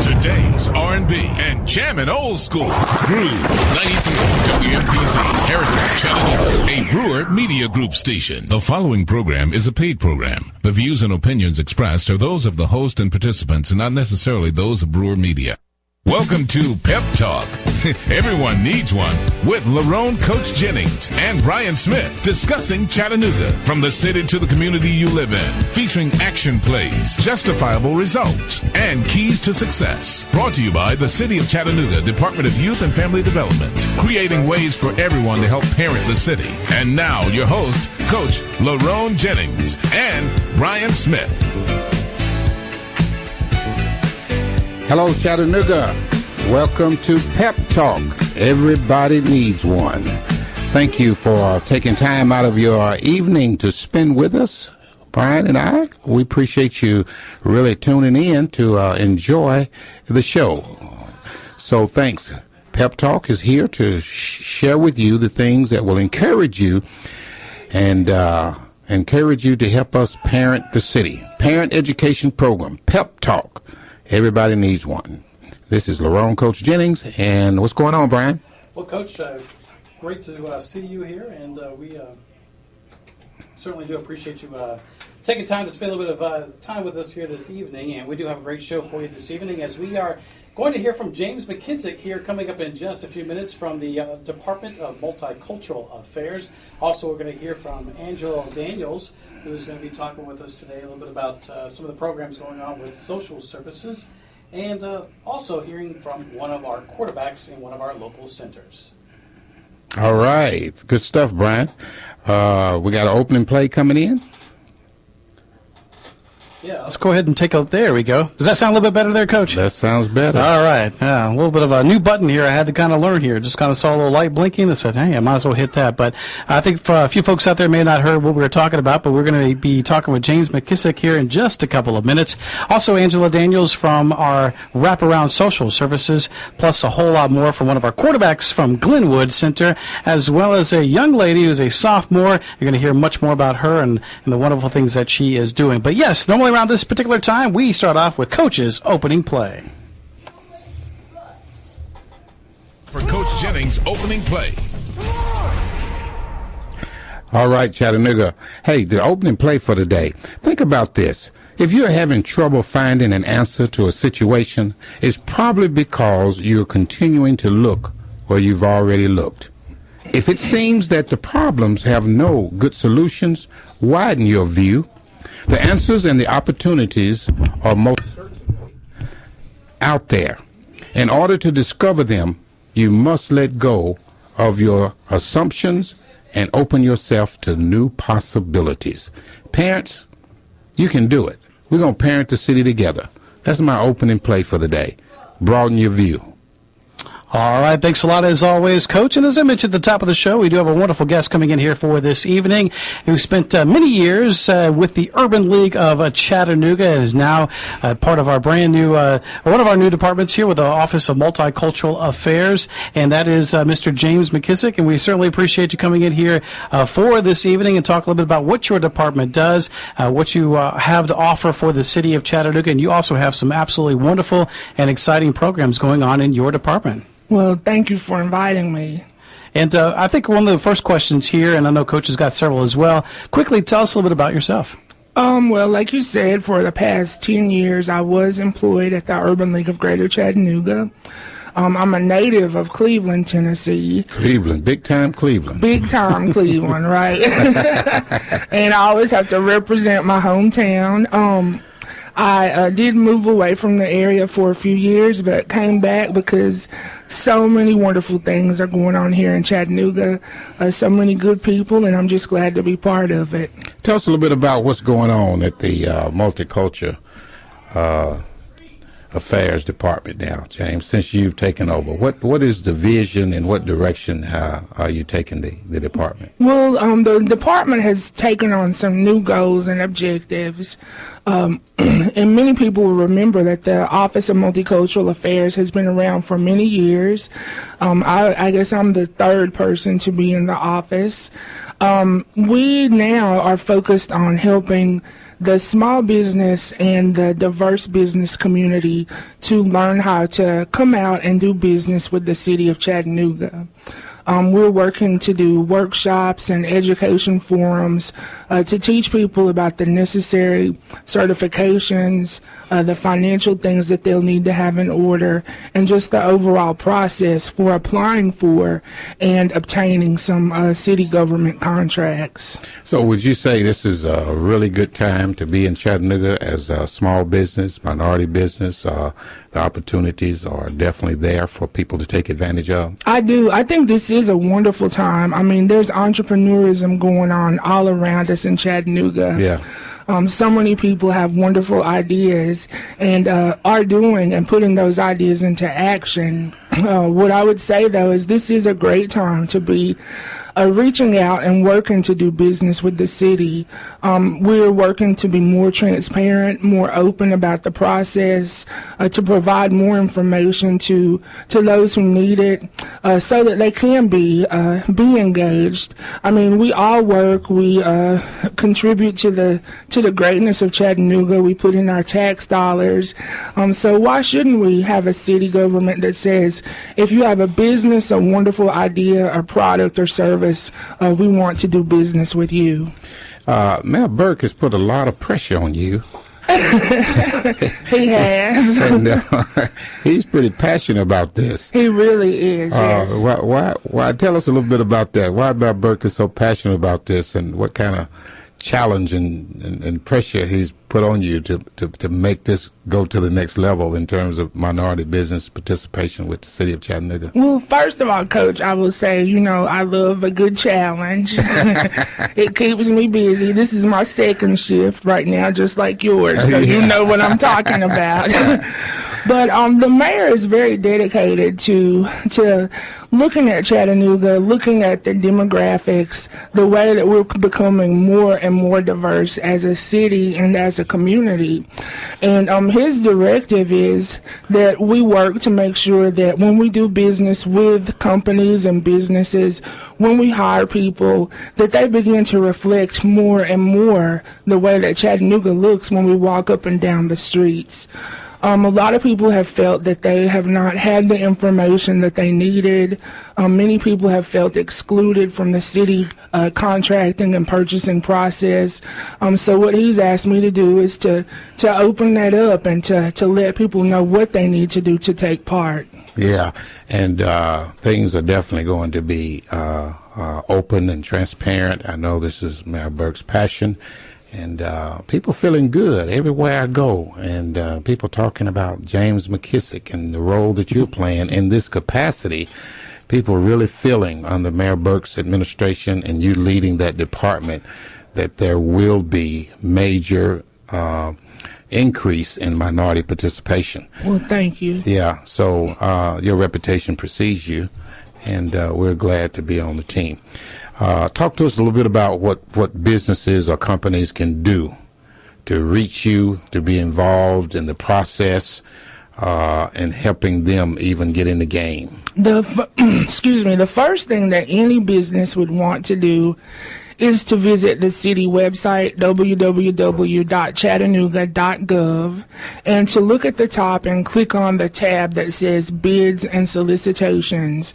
Today's R&B and jamming old school. Groove 93 WMPZ, Harrison, Chattanooga, a Brewer Media Group station. The following program is a paid program. The views and opinions expressed are those of the host and participants and not necessarily those of Brewer Media. Welcome to PEP Talk. Everyone needs one with Lerone Coach Jennings and Brian Smith discussing Chattanooga from the city to the community you live in, featuring action plays, justifiable results, and keys to success. Brought to you by the City of Chattanooga Department of Youth and Family Development, creating ways for everyone to help parent the city. And now your host, Coach Lerone Jennings and Brian Smith. Hello, Chattanooga. Welcome to PEP Talk. Everybody needs one. Thank you for taking time out of your evening to spend with us, Brian and I. We appreciate you really tuning in to enjoy the show. So thanks. PEP Talk is here to share with you the things that will encourage you and encourage you to help us parent the city. Parent Education Program, PEP Talk. Everybody needs one. This is Lerone Coach Jennings, and what's going on, Brian? Well, Coach, great to see you here, and we certainly do appreciate you taking time to spend a little bit of time with us here this evening, and we do have a great show for you this evening as we are going to hear from James McKissic here coming up in just a few minutes from the Department of Multicultural Affairs. Also, we're going to hear from Angela Daniels, who is going to be talking with us today a little bit about some of the programs going on with social services, and also hearing from one of our quarterbacks in one of our local centers. All right. Good stuff, Brian. We got an opening play coming in. Yeah, let's go ahead and take a, there we go. Does that sound a little bit better there, Coach? That sounds better. All right. Yeah, a little bit of a new button here I had to kind of learn here. Just kind of saw a little light blinking and said, hey, I might as well hit that. But I think for a few folks out there may not have heard what we were talking about, but we're going to be talking with James McKissic here in just a couple of minutes. Also, Angela Daniels from our Wraparound Social Services, plus a whole lot more from one of our quarterbacks from Glenwood Center, as well as a young lady who's a sophomore. You're going to hear much more about her and the wonderful things that she is doing. But yes, normally around this particular time, we start off with Coach's opening play. For Coach Jennings' opening play. All right, Chattanooga. Hey, the opening play for today. Think about this. If you're having trouble finding an answer to a situation, it's probably because you're continuing to look where you've already looked. If it seems that the problems have no good solutions, widen your view. The answers and the opportunities are most certainly out there. In order to discover them, you must let go of your assumptions and open yourself to new possibilities. Parents, you can do it. We're going to parent the city together. That's my opening play for the day. Broaden your view. All right, thanks a lot as always, Coach. And as I mentioned at the top of the show, we do have a wonderful guest coming in here for this evening who spent many years with the Urban League of Chattanooga and is now part of our brand new, one of our new departments here with the Office of Multicultural Affairs, and that is Mr. James McKissic. And we certainly appreciate you coming in here for this evening and talk a little bit about what your department does, what you have to offer for the city of Chattanooga, and you also have some absolutely wonderful and exciting programs going on in your department. Well, thank you for inviting me. And I think one of the first questions here, and I know Coach has got several as well, quickly tell us a little bit about yourself. Well, like you said, for the past 10 years, I was employed at the Urban League of Greater Chattanooga. I'm a native of Cleveland, Tennessee. Cleveland, big time Cleveland. Big time Cleveland, right? And I always have to represent my hometown. I did move away from the area for a few years, but came back because so many wonderful things are going on here in Chattanooga, so many good people, and I'm just glad to be part of it. Tell us a little bit about what's going on at the Multicultural Affairs Department now, James, since you've taken over. What is the vision and what direction are you taking the department? Well, the department has taken on some new goals and objectives. And many people will remember that the Office of Multicultural Affairs has been around for many years. I guess I'm the third person to be in the office. We now are focused on helping the small business and the diverse business community to learn how to come out and do business with the city of Chattanooga. We're working to do workshops and education forums to teach people about the necessary certifications, the financial things that they'll need to have in order, and just the overall process for applying for and obtaining some city government contracts. So would you say this is a really good time to be in Chattanooga as a small business, minority business? The opportunities are definitely there for people to take advantage of? I do. I think this is a wonderful time. I mean, there's entrepreneurism going on all around us in Chattanooga. Yeah. So many people have wonderful ideas and are doing and putting those ideas into action. What I would say, though, is this is a great time to be reaching out and working to do business with the city. We're working to be more transparent, more open about the process, to provide more information to those who need it, so that they can be engaged. I mean, we all work. We contribute to the greatness of Chattanooga. We put in our tax dollars. So why shouldn't we have a city government that says, if you have a business, a wonderful idea, a product or service, we want to do business with you. Mayor Burke has put a lot of pressure on you. He has. And, he's pretty passionate about this. He really is. Yes. Why? Tell us a little bit about that. Why Mayor Burke is so passionate about this, and what kind of challenge and pressure he's put on you to make this go to the next level in terms of minority business participation with the city of Chattanooga? Well, first of all, Coach, I will say, I love a good challenge. It keeps me busy. This is my second shift right now, just like yours, so you know what I'm talking about. But the mayor is very dedicated to looking at Chattanooga, looking at the demographics, the way that we're becoming more and more diverse as a city and as a community. And his directive is that we work to make sure that when we do business with companies and businesses, when we hire people, that they begin to reflect more and more the way that Chattanooga looks when we walk up and down the streets. A lot of people have felt that they have not had the information that they needed. Many people have felt excluded from the city contracting and purchasing process. So what he's asked me to do is to open that up and to let people know what they need to do to take part. Yeah, and things are definitely going to be open and transparent. I know this is Mayor Burke's passion. And people feeling good everywhere I go, and people talking about James McKissic and the role that you're playing in this capacity. People really feeling under Mayor Burke's administration and you leading that department that there will be major increase in minority participation. Well, thank you. Yeah, so your reputation precedes you, and we're glad to be on the team. Talk to us a little bit about what businesses or companies can do to reach you, to be involved in the process, and helping them even get in the game. The first thing that any business would want to do is to visit the city website, www.chattanooga.gov, and to look at the top and click on the tab that says Bids and Solicitations.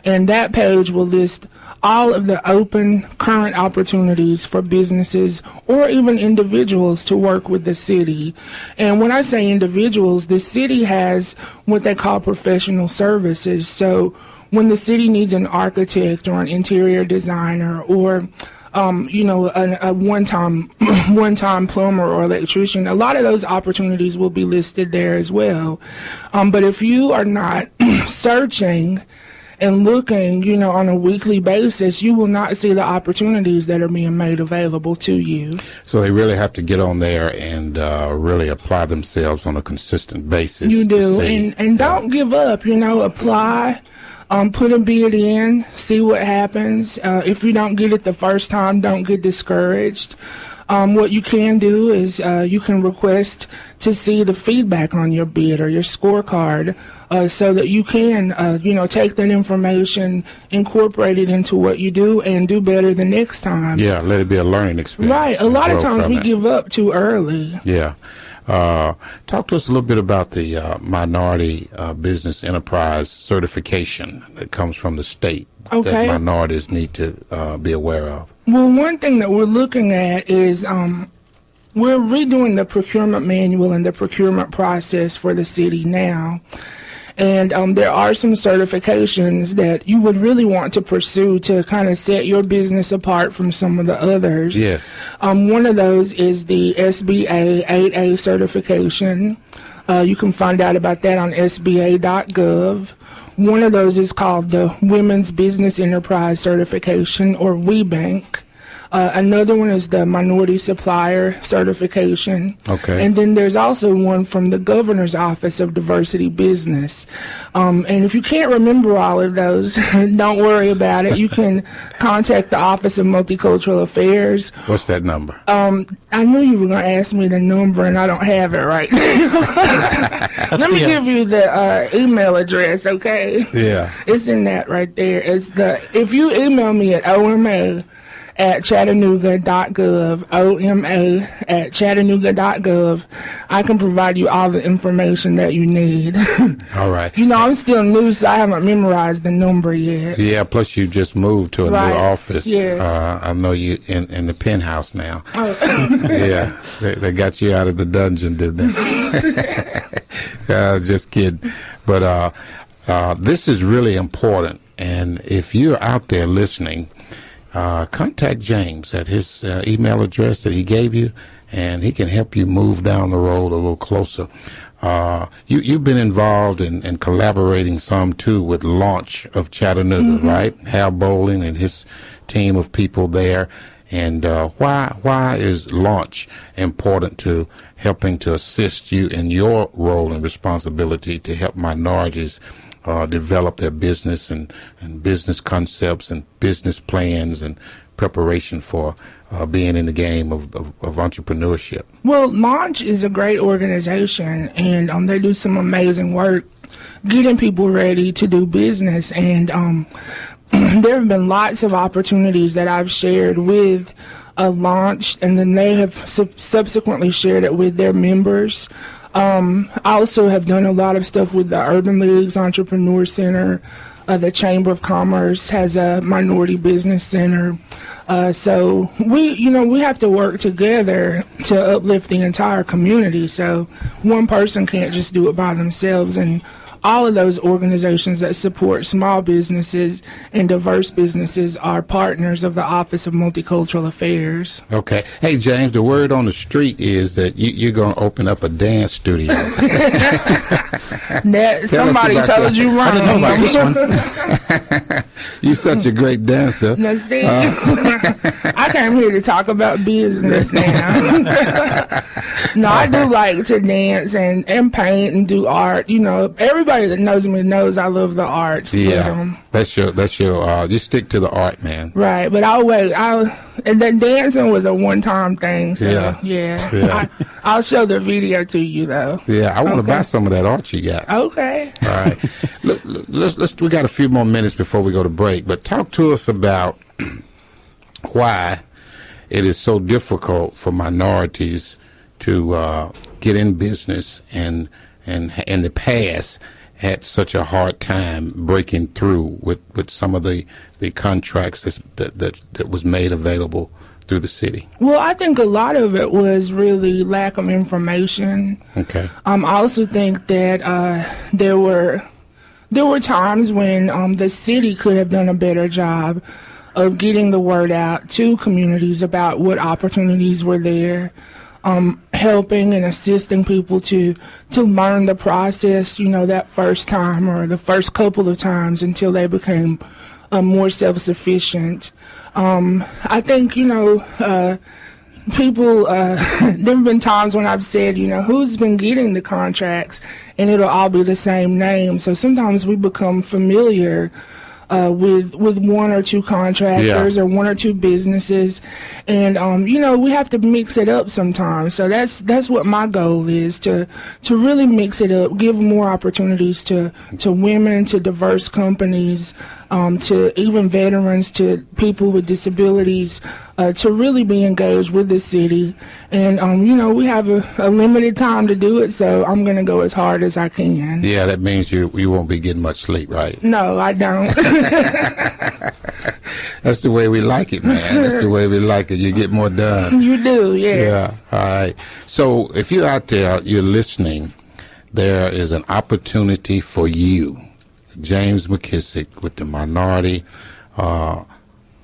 And that page will list all of the open current opportunities for businesses or even individuals to work with the city. And when I say individuals, the city has what they call professional services. So when the city needs an architect or an interior designer or a one-time plumber or electrician, a lot of those opportunities will be listed there as well. But if you are not searching and looking, on a weekly basis, you will not see the opportunities that are being made available to you. So they really have to get on there and really apply themselves on a consistent basis. You do, and don't give up. Apply. Put a bid in, see what happens. If you don't get it the first time, don't get discouraged. What you can do is you can request to see the feedback on your bid or your scorecard so that you can, take that information, incorporate it into what you do, and do better the next time. Yeah, let it be a learning experience. Right. A lot of times we give up too early. Yeah. Talk to us a little bit about the minority business enterprise certification that comes from the state that minorities need to be aware of. Well, one thing that we're looking at is we're redoing the procurement manual and the procurement process for the city now. And there are some certifications that you would really want to pursue to kind of set your business apart from some of the others. Yes. One of those is the SBA 8A certification. You can find out about that on sba.gov. One of those is called the Women's Business Enterprise Certification, or WeBank. Another one is the Minority Supplier Certification. Okay. And then there's also one from the Governor's Office of Diversity Business. And if you can't remember all of those, don't worry about it. You can contact the Office of Multicultural Affairs. What's that number? I knew you were going to ask me the number, and I don't have it right now. Let me give you the email address, okay? Yeah. It's in that right there. If you email me at OMA@Chattanooga.gov, OMA@Chattanooga.gov, I can provide you all the information that you need. All right. I'm still new, so I haven't memorized the number yet. Yeah, plus you just moved to a new office. Yes. I know you in the penthouse now. Oh. Yeah, they got you out of the dungeon, didn't they? Just kidding. But this is really important, and if you're out there listening, contact James at his email address that he gave you, and he can help you move down the road a little closer. You've been involved in collaborating some, too, with Launch of Chattanooga, right? Hal Bowling and his team of people there. And why is Launch important to helping to assist you in your role and responsibility to help minorities develop their business and business concepts and business plans and preparation for being in the game of entrepreneurship? Well, Launch is a great organization, and they do some amazing work getting people ready to do business. And there have been lots of opportunities that I've shared with Launch, and then they have subsequently shared it with their members. I also have done a lot of stuff with the Urban League's Entrepreneur Center. The Chamber of Commerce has a minority business center. So we have to work together to uplift the entire community. So one person can't just do it by themselves. And all of those organizations that support small businesses and diverse businesses are partners of the Office of Multicultural Affairs. Okay. Hey, James, the word on the street is that you're going to open up a dance studio. Somebody told you wrong. I didn't know about this one. You're such a great dancer. Now, see, I came here to talk about business now. No, I do like to dance and paint and do art. Everybody that knows me knows I love the arts. Yeah, that's your. You stick to the art, man. Right, but and the dancing was a one-time thing. So yeah. I'll show the video to you though. Yeah, I want to buy some of that art you got. Okay. All right. Let's. We got a few more minutes before we go to break, but talk to us about why it is so difficult for minorities to get in business and in the past had such a hard time breaking through with some of the contracts that was made available through the city? Well, I think a lot of it was really lack of information. Okay. I also think that there were times when the city could have done a better job of getting the word out to communities about what opportunities were there. Helping and assisting people to learn the process, that first time or the first couple of times until they became more self-sufficient. I think, people, there have been times when I've said, who's been getting the contracts, and it'll all be the same name. So sometimes we become familiar with one or two contractors or one or two businesses, and we have to mix it up sometimes. So that's what my goal is, to really mix it up, give more opportunities to women, to diverse companies, to even veterans, to people with disabilities, to really be engaged with the city. And we have a limited time to do it, so I'm going to go as hard as I can. Yeah, that means you won't be getting much sleep, right? No, I don't. That's the way we like it, man. That's the way we like it. You get more done. You do, yeah. Yeah, all right. So if you're out there, you're listening, there is an opportunity for you. James McKissic with the Minority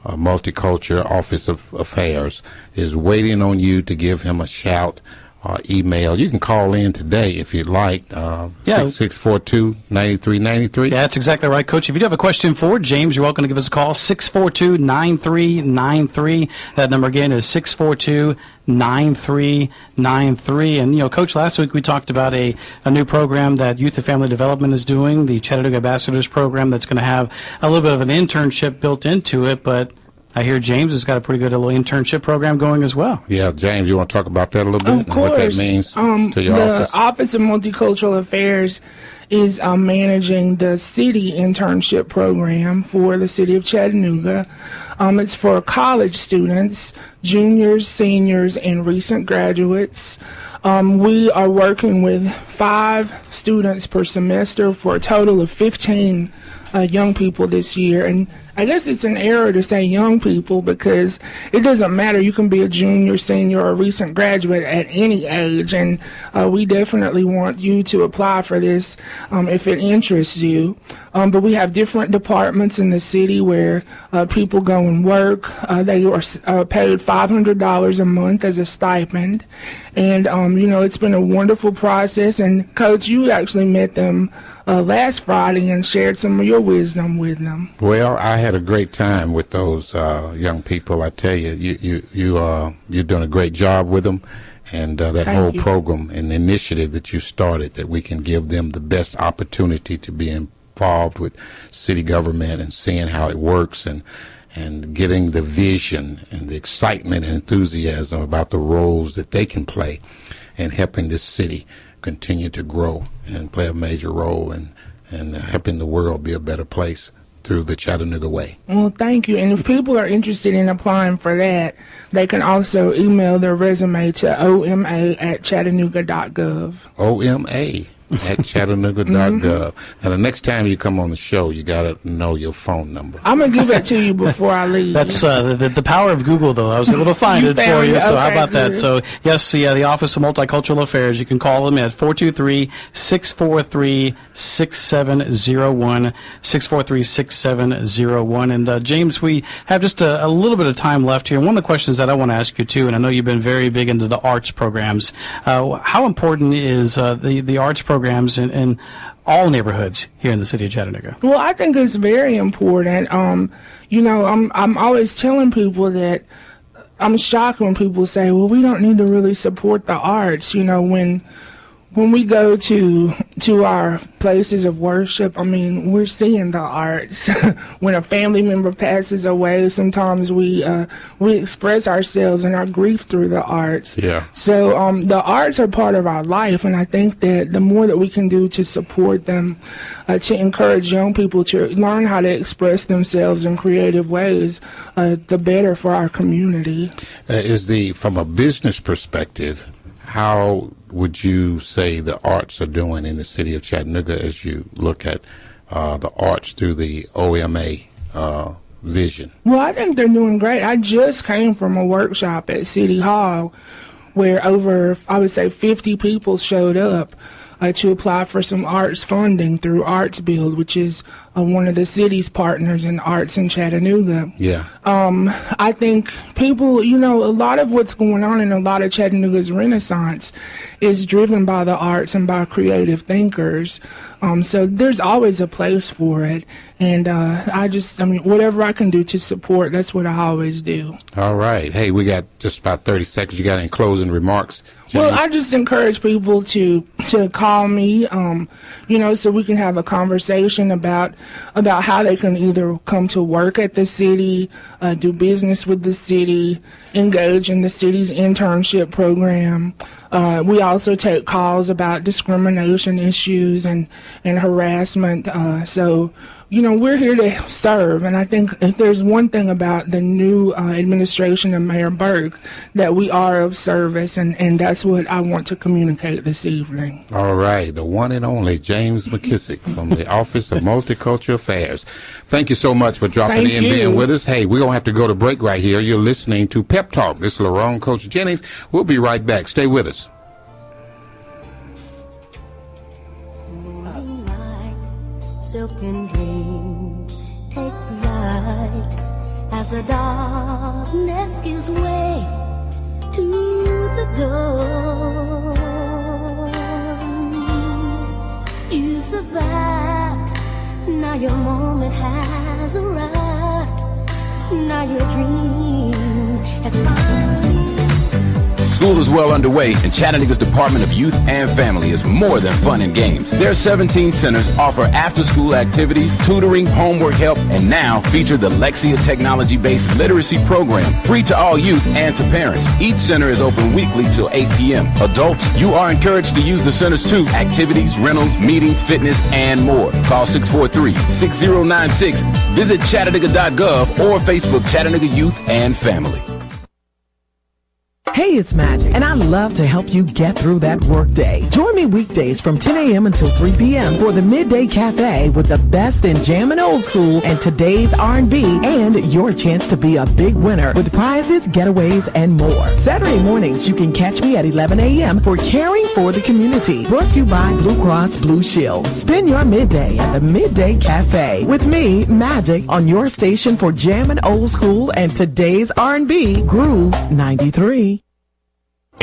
Multicultural Office of Affairs is waiting on you to give him a shout or email. You can call in today if you'd like. 642-9393. Yeah, that's exactly right, Coach. If you do have a question for James, you're welcome to give us a call, 642-9393. That number again is 642-9393. And, Coach, last week we talked about a new program that Youth and Family Development is doing, the Chattanooga Ambassadors Program, that's going to have a little bit of an internship built into it, but I hear James has got a pretty good little internship program going as well. Yeah, James, you want to talk about that a little bit? Of course. And what that means to your the office? Office of Multicultural Affairs is managing the city internship program for the city of Chattanooga. It's for college students, juniors, seniors, and recent graduates. We are working with 5 students per semester for a total of 15 young people this year. And I guess it's an error to say young people, because it doesn't matter. You can be a junior, senior, or a recent graduate at any age, and we definitely want you to apply for this if it interests you. But we have different departments in the city where people go and work. They are paid $500 a month as a stipend. And, it's been a wonderful process. And, Coach, you actually met them last Friday and shared some of your wisdom with them. Well, I had a great time with those young people. I tell you, you're doing a great job with them, and that whole program and initiative that you started, that we can give them the best opportunity to be involved with city government and seeing how it works, and getting the vision and the excitement and enthusiasm about the roles that they can play in helping this city continue to grow and play a major role in helping the world be a better place through the Chattanooga way. Well, thank you. And if people are interested in applying for that, they can also email their resume to oma@chattanooga.gov. OMA at Chattanooga.gov. Now, the next time you come on the show, you got to know your phone number. I'm going to give it to you before I leave. That's the power of Google, though. I was able to find it for you, so how about that? So, yes, the Office of Multicultural Affairs, you can call them at 423-643-6701, 643-6701. And, James, we have just a little bit of time left here. One of the questions that I want to ask you, too, and I know you've been very big into the arts programs, how important is the arts programs in all neighborhoods here in the city of Chattanooga? Well, I think it's very important. I'm always telling people that I'm shocked when people say, well, we don't need to really support the arts. When we go to our places of worship, we're seeing the arts. When a family member passes away, sometimes we express ourselves and our grief through the arts. Yeah. So the arts are part of our life, and I think that the more that we can do to support them, to encourage young people to learn how to express themselves in creative ways, the better for our community. From a business perspective, how would you say the arts are doing in the city of Chattanooga as you look at the arts through the OMA vision? Well, I think they're doing great. I just came from a workshop at City Hall where over, I would say, 50 people showed up to apply for some arts funding through Arts Build, which is one of the city's partners in arts in Chattanooga. Yeah. I think people, a lot of what's going on in a lot of Chattanooga's renaissance is driven by the arts and by creative thinkers. So there's always a place for it. And whatever I can do to support, that's what I always do. All right. Hey, we got just about 30 seconds. You got any closing remarks? Well, I just encourage people to call me, so we can have a conversation about how they can either come to work at the city, do business with the city, engage in the city's internship program. We also take calls about discrimination issues and harassment. So we're here to serve. And I think if there's one thing about the new administration of Mayor Burke, that we are of service, and that's what I want to communicate this evening. All right. The one and only James McKissic from the Office of Multicultural Affairs. Thank you so much for dropping in and being with us. Hey, we're going to have to go to break right here. You're listening to Pep Talk. This is Lerone Coach Jennings. We'll be right back. Stay with us. Silken dream, take flight as the darkness gives way to the dawn. You survived, now your moment has arrived, now your dream has found. School is well underway, and Chattanooga's Department of Youth and Family is more than fun and games. Their 17 centers offer after-school activities, tutoring, homework help, and now feature the Lexia technology-based literacy program, free to all youth and to parents. Each center is open weekly till 8 p.m. Adults, you are encouraged to use the centers too. Activities, rentals, meetings, fitness, and more. Call 643-6096. Visit Chattanooga.gov or Facebook Chattanooga Youth and Family. Hey, it's Magic, and I love to help you get through that workday. Join me weekdays from 10 a.m. until 3 p.m. for the Midday Cafe with the best in jam and old school and today's R&B, and your chance to be a big winner with prizes, getaways, and more. Saturday mornings, you can catch me at 11 a.m. for Caring for the Community, brought to you by Blue Cross Blue Shield. Spend your midday at the Midday Cafe with me, Magic, on your station for jam and old school and today's R&B, Groove 93.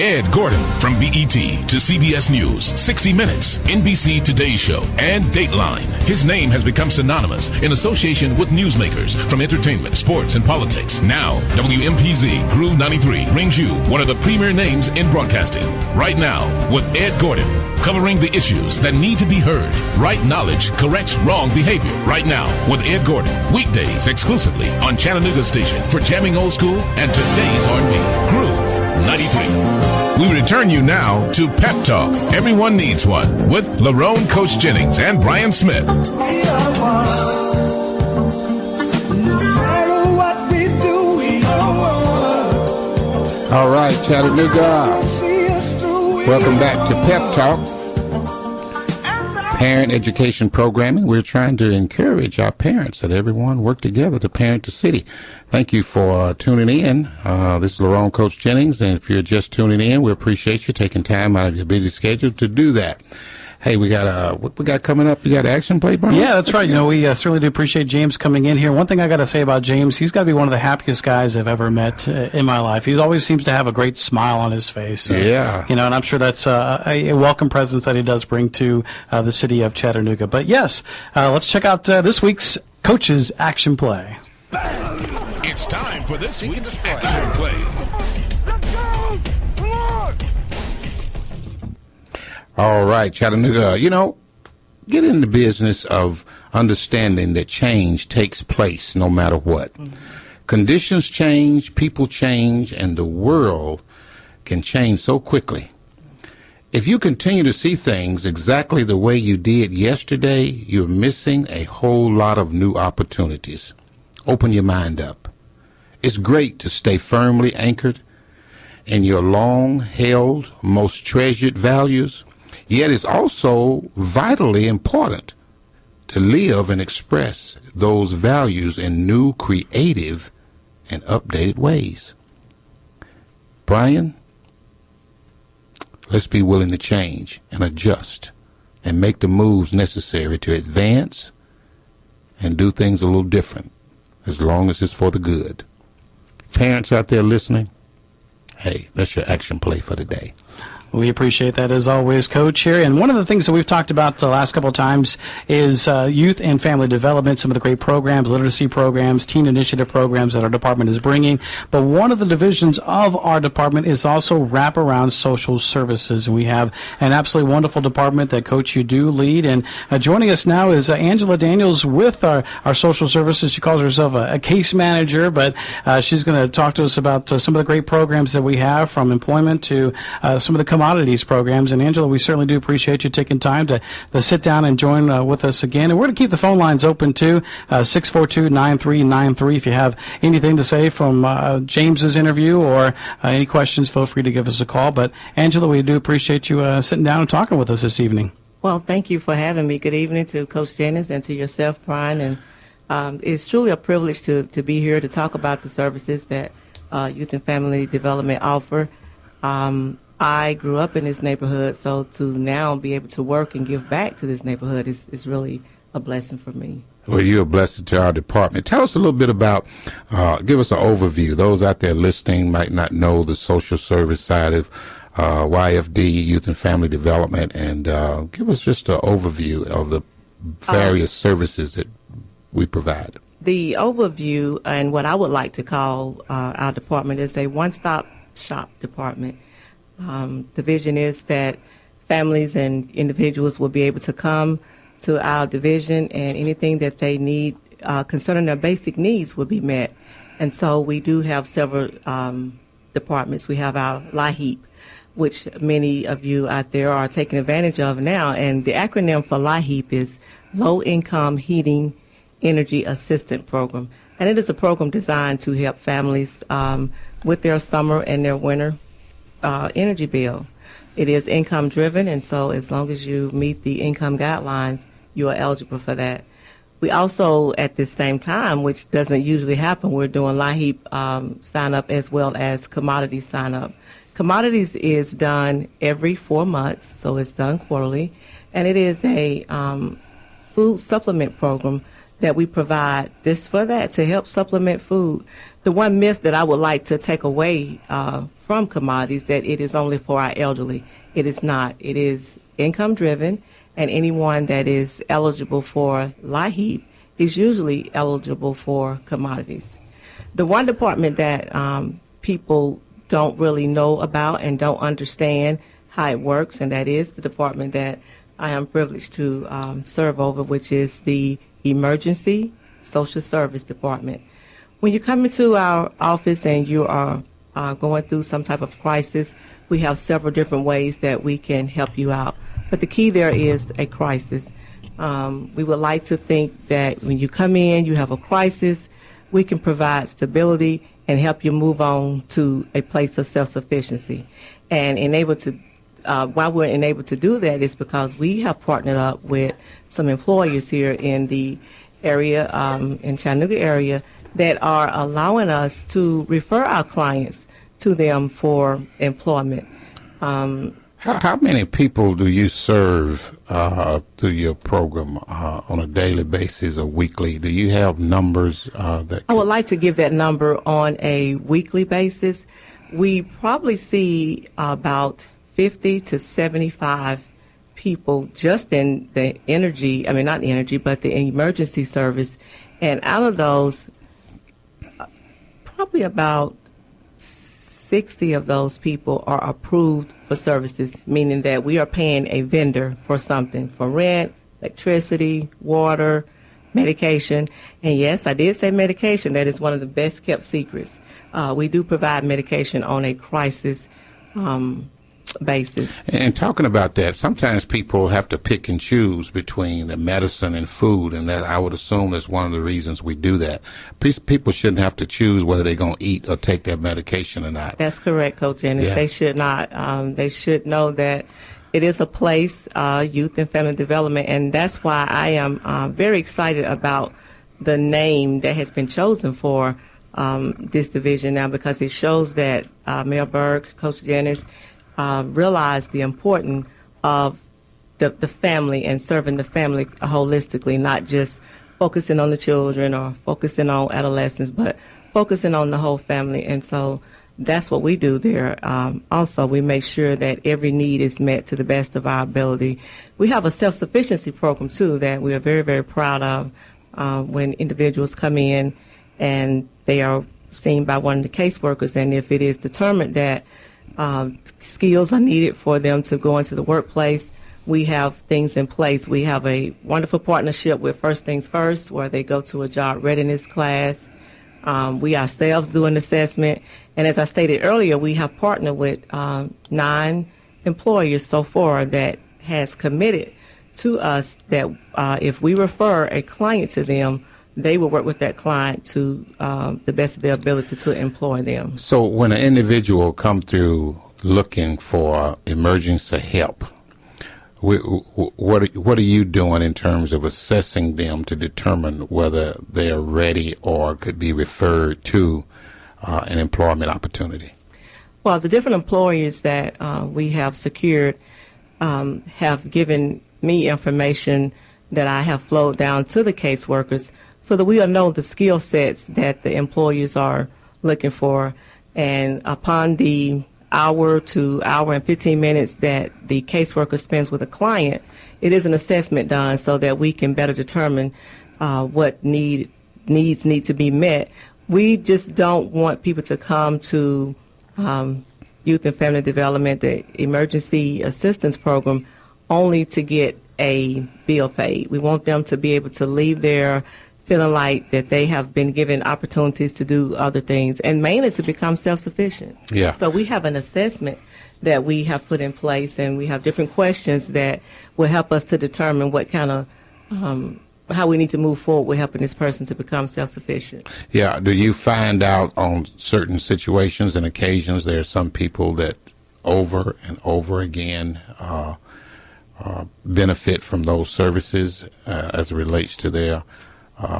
Ed Gordon from BET to CBS News, 60 Minutes, NBC Today Show, and Dateline. His name has become synonymous in association with newsmakers from entertainment, sports, and politics. Now, WMPZ Groove 93 brings you one of the premier names in broadcasting. Right now, with Ed Gordon, covering the issues that need to be heard. Right knowledge corrects wrong behavior. Right now, with Ed Gordon, weekdays exclusively on Chattanooga Station for jamming old school and today's R&B. Groove 93. We return you now to Pep Talk. Everyone needs one with Lerone Coach Jennings and Brian Smith. We are one. No matter what we do, we are one. All right, Chattanooga. Welcome back to Pep Talk. Parent education programming. We're trying to encourage our parents that everyone work together to parent the city. Thank you for tuning in. This is Lerone Coach Jennings, and if you're just tuning in, we appreciate you taking time out of your busy schedule to do that. Hey, we got what we got coming up? You got action play, Brian? Yeah, that's right. We certainly do appreciate James coming in here. One thing I got to say about James, he's got to be one of the happiest guys I've ever met in my life. He always seems to have a great smile on his face. So, yeah. And I'm sure that's a welcome presence that he does bring to the city of Chattanooga. But yes, let's check out this week's Coach's Action Play. It's time for this week's Action Play. All right, Chattanooga, get in the business of understanding that change takes place no matter what. Mm-hmm. Conditions change, people change, and the world can change so quickly. If you continue to see things exactly the way you did yesterday, you're missing a whole lot of new opportunities. Open your mind up. It's great to stay firmly anchored in your long-held, most treasured values. Yet it's also vitally important to live and express those values in new, creative, and updated ways. Brian, let's be willing to change and adjust and make the moves necessary to advance and do things a little different, as long as it's for the good. Parents out there listening, hey, that's your action play for today. We appreciate that as always, Coach, here. And one of the things that we've talked about the last couple of times is youth and family development, some of the great programs, literacy programs, teen initiative programs that our department is bringing. But one of the divisions of our department is also wraparound social services. And we have an absolutely wonderful department that, Coach, you do lead. And joining us now is Angela Daniels with our social services. She calls herself a case manager, but she's going to talk to us about some of the great programs that we have, from employment to some of the commodities programs. And Angela, we certainly do appreciate you taking time to sit down and join with us again. And we're going to keep the phone lines open too, 642-9393. If you have anything to say from James's interview or any questions, feel free to give us a call. But Angela, we do appreciate you sitting down and talking with us this evening. Well, thank you for having me. Good evening to Coach Jennings and to yourself, Brian. And it's truly a privilege to be here to talk about the services that Youth and Family Development offer. I grew up in this neighborhood, so to now be able to work and give back to this neighborhood is really a blessing for me. Well, you're a blessing to our department. Tell us a little bit about, give us an overview. Those out there listening might not know the social service side of YFD, Youth and Family Development, and give us just an overview of the various services that we provide. The overview, and what I would like to call our department, is a one-stop shop department. The vision is that families and individuals will be able to come to our division, and anything that they need concerning their basic needs will be met. And so we do have several departments. We have our LIHEAP, which many of you out there are taking advantage of now. And the acronym for LIHEAP is Low Income Heating Energy Assistance Program. And it is a program designed to help families with their summer and their winter energy bill. It is income driven, and so as long as you meet the income guidelines, you are eligible for that. We also, at the same time, which doesn't usually happen, we're doing LIHEAP sign up as well as commodities sign up. Commodities is done every 4 months, so it's done quarterly, and it is a food supplement program that we provide just for that, to help supplement food. The one myth that I would like to take away from commodities, that it is only for our elderly. It is not. It is income driven, and anyone that is eligible for LIHEAP is usually eligible for commodities. The one department that people don't really know about and don't understand how it works, and that is the department that I am privileged to serve over, which is the Emergency Social Service Department. When you come into our office and you are going through some type of crisis, we have several different ways that we can help you out. But the key there is a crisis. We would like to think that when you come in, you have a crisis, we can provide stability and help you move on to a place of self-sufficiency. And why we're enabled to do that is because we have partnered up with some employers here in the area, in Chattanooga area, that are allowing us to refer our clients to them for employment. How many people do you serve through your program on a daily basis or weekly? Do you have numbers that? I would like to give that number on a weekly basis. We probably see about 50 to 75 people just in the but the emergency service. And out of those, probably about 60 of those people are approved for services, meaning that we are paying a vendor for something, for rent, electricity, water, medication. And yes, I did say medication. That is one of the best kept secrets. We do provide medication on a crisis basis. And talking about that, sometimes people have to pick and choose between the medicine and food, and that I would assume is one of the reasons we do that. People shouldn't have to choose whether they're going to eat or take their medication or not. That's correct, Coach Ennis. Yeah. They should not. They should know that it is a place, youth and family development, and that's why I am very excited about the name that has been chosen for this division now, because it shows that Mayor Berg, Coach Jennings, realize the importance of the family and serving the family holistically, not just focusing on the children or focusing on adolescents, but focusing on the whole family. And so that's what we do there. Also, we make sure that every need is met to the best of our ability. We have a self-sufficiency program, too, that we are very, very proud of when individuals come in and they are seen by one of the caseworkers. And if it is determined that skills are needed for them to go into the workplace, we have things in place. We have a wonderful partnership with First Things First, where they go to a job readiness class. We ourselves do an assessment. And as I stated earlier, we have partnered with 9 employers so far that has committed to us that if we refer a client to them, they will work with that client to the best of their ability to employ them. So when an individual come through looking for emergency help, what are you doing in terms of assessing them to determine whether they are ready or could be referred to an employment opportunity? Well, the different employers that we have secured have given me information that I have flowed down to the caseworkers so that we will know the skill sets that the employers are looking for. And upon the hour to hour and 15 minutes that the caseworker spends with a client, it is an assessment done so that we can better determine what needs need to be met. We just don't want people to come to Youth and Family Development, the Emergency Assistance Program, only to get a bill paid. We want them to be able to leave there feeling like that they have been given opportunities to do other things, and mainly to become self-sufficient. Yeah. So we have an assessment that we have put in place, and we have different questions that will help us to determine what kind of how we need to move forward with helping this person to become self-sufficient. Yeah. Do you find out on certain situations and occasions there are some people that over and over again benefit from those services as it relates to their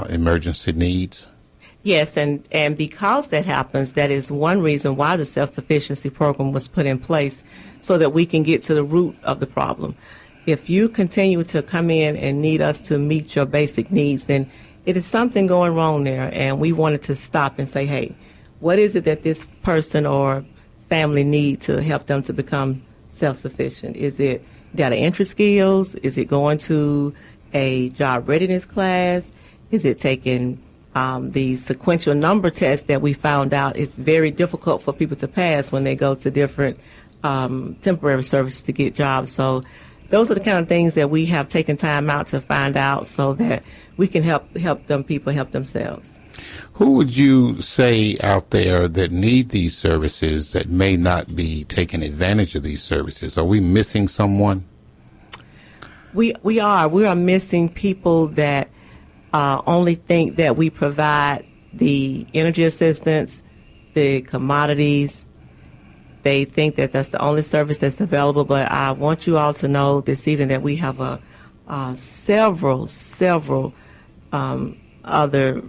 emergency needs? Yes, and because that happens, that is one reason why the self-sufficiency program was put in place, so that we can get to the root of the problem. If you continue to come in and need us to meet your basic needs, then it is something going wrong there, and we wanted to stop and say, hey, what is it that this person or family need to help them to become self-sufficient? Is it data entry skills? Is it going to a job readiness class? Is it taking the sequential number test that we found out is very difficult for people to pass when they go to different temporary services to get jobs? So those are the kind of things that we have taken time out to find out so that we can help them people help themselves. Who would you say out there that need these services that may not be taking advantage of these services? Are we missing someone? We are missing people that only think that we provide the energy assistance, the commodities. They think that that's the only service that's available, but I want you all to know this evening that we have several other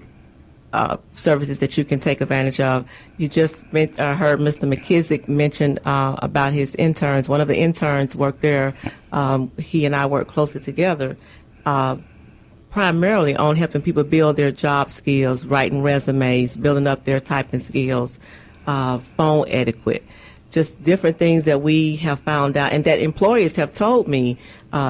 services that you can take advantage of. You just heard Mr. McKissic mention about his interns. One of the interns worked there. He and I work closely together, primarily on helping people build their job skills, writing resumes, building up their typing skills, phone etiquette, just different things that we have found out and that employers have told me,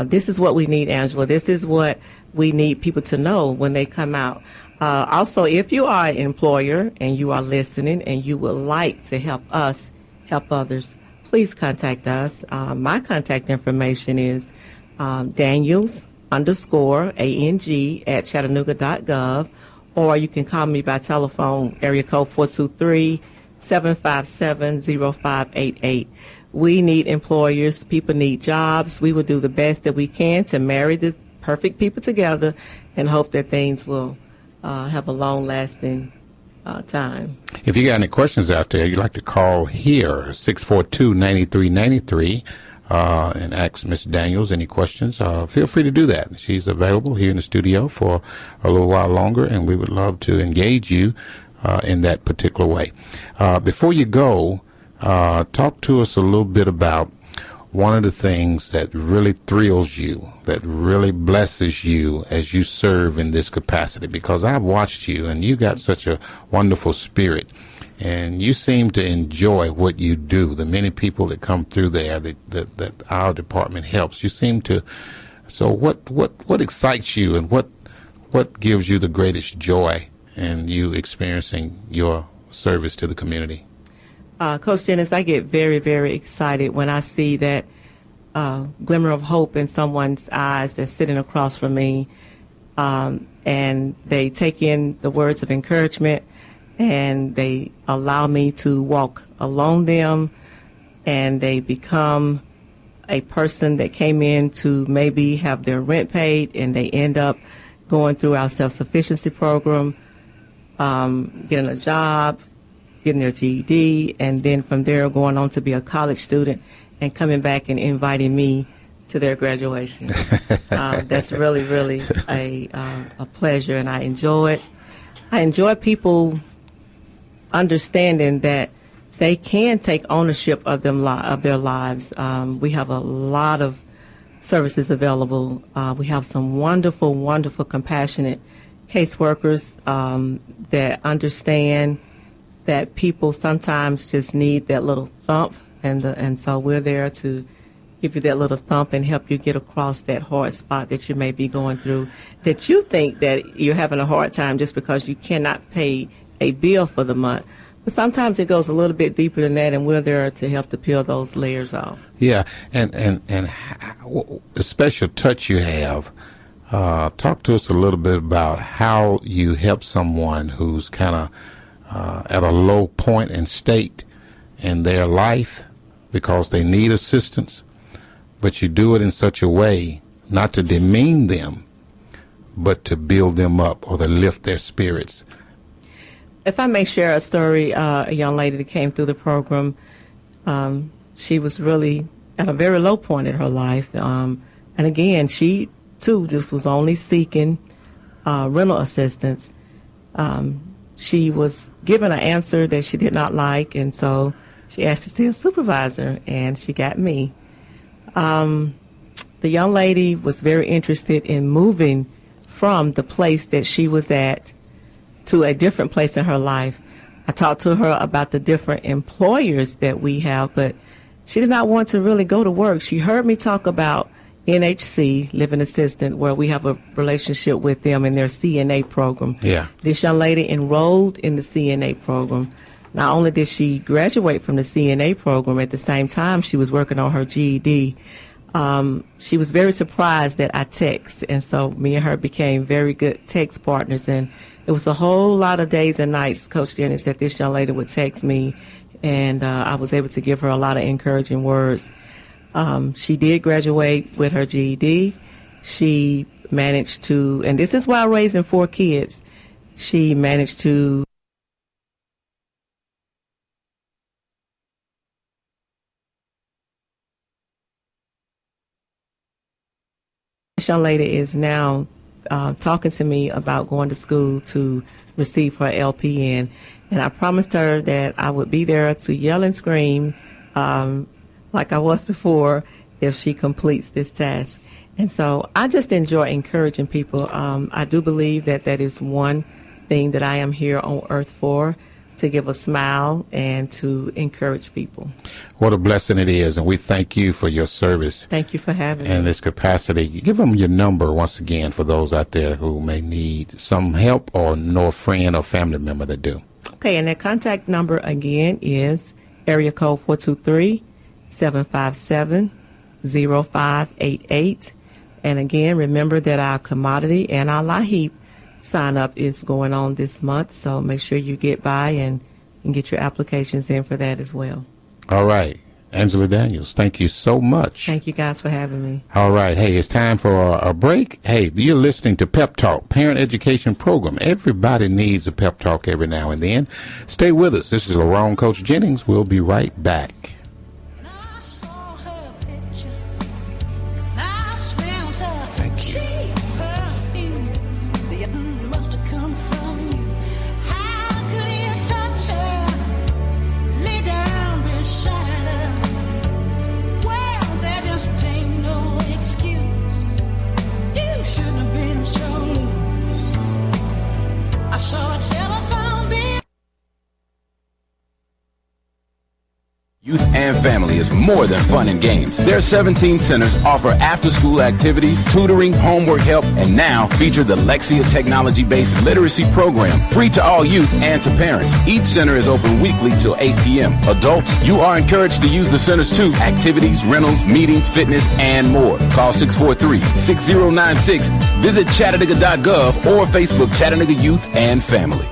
this is what we need, Angela. This is what we need people to know when they come out. Also, if you are an employer and you are listening and you would like to help us help others, please contact us. My contact information is Daniels_ANG@chattanooga.gov, or you can call me by telephone, area code 423-757-0588. We need employers. People need jobs. We will do the best that we can to marry the perfect people together and hope that things will have a long-lasting time. If you got any questions out there, you'd like to call here, 642-9393, and ask Ms. Daniels any questions, feel free to do that. She's available here in the studio for a little while longer, and we would love to engage you in that particular way. Before you go, talk to us a little bit about one of the things that really thrills you, that really blesses you as you serve in this capacity, because I've watched you and you got such a wonderful spirit and you seem to enjoy what you do. The many people that come through there that our department helps, you seem to. So what excites you, and what gives you the greatest joy in you experiencing your service to the community? Coach Dennis, I get very, very excited when I see that glimmer of hope in someone's eyes that's sitting across from me, and they take in the words of encouragement, and they allow me to walk along them, and they become a person that came in to maybe have their rent paid, and they end up going through our self-sufficiency program, getting a job, getting their GED, and then from there going on to be a college student and coming back and inviting me to their graduation. That's really, really a pleasure, and I enjoy it. I enjoy people understanding that they can take ownership of their lives. We have a lot of services available. We have some wonderful, wonderful, compassionate caseworkers that understand that people sometimes just need that little thump, and so we're there to give you that little thump and help you get across that hard spot that you may be going through, that you think that you're having a hard time just because you cannot pay a bill for the month. But sometimes it goes a little bit deeper than that, and we're there to help to peel those layers off. Yeah, and the special touch you have. Talk to us a little bit about how you help someone who's kind of at a low point and state in their life because they need assistance, but you do it in such a way not to demean them, but to build them up or to lift their spirits. If I may share a story, a young lady that came through the program, she was really at a very low point in her life. And again, she too just was only seeking rental assistance. She was given an answer that she did not like, and so she asked to see a supervisor, and she got me. The young lady was very interested in moving from the place that she was at to a different place in her life. I talked to her about the different employers that we have, but she did not want to really go to work. She heard me talk about NHC, Living Assistant, where we have a relationship with them in their CNA program. Yeah. This young lady enrolled in the CNA program. Not only did she graduate from the CNA program, at the same time she was working on her GED. She was very surprised that I text, and so me and her became very good text partners, and it was a whole lot of days and nights, Coach Dennis, that this young lady would text me, and I was able to give her a lot of encouraging words. She did graduate with her GED. She managed to, and this is while raising 4 kids, she managed to this young lady is now talking to me about going to school to receive her LPN, and I promised her that I would be there to yell and scream like I was before if she completes this task. And so I just enjoy encouraging people. I do believe that that is one thing that I am here on earth for, to give a smile and to encourage people. What a blessing it is, and we thank you for your service. Thank you for having me. And this capacity. Give them your number once again for those out there who may need some help or know a friend or family member that do. Okay, and that contact number again is area code 423-757-0588. And again, remember that our commodity and our LAHEAP sign up is going on this month, so make sure you get by and get your applications in for that as well. All right. Angela Daniels, thank you so much. Thank you guys for having me. All right. Hey, it's time for a break. Hey, you're listening to PEP Talk, Parent Education Program. Everybody needs a pep talk every now and then. Stay with us. This is Lerone Coach Jennings. We'll be right back. I saw a telephone bill. and family is more than fun and games. Their 17 centers offer after-school activities, tutoring, homework help, and now feature the Lexia technology-based literacy program, free to all youth and to parents. Each center is open weekly till 8 p.m. Adults, you are encouraged to use the centers too. Activities, rentals, meetings, fitness, and more. Call 643-6096. Visit Chattanooga.gov or Facebook Chattanooga Youth and Family.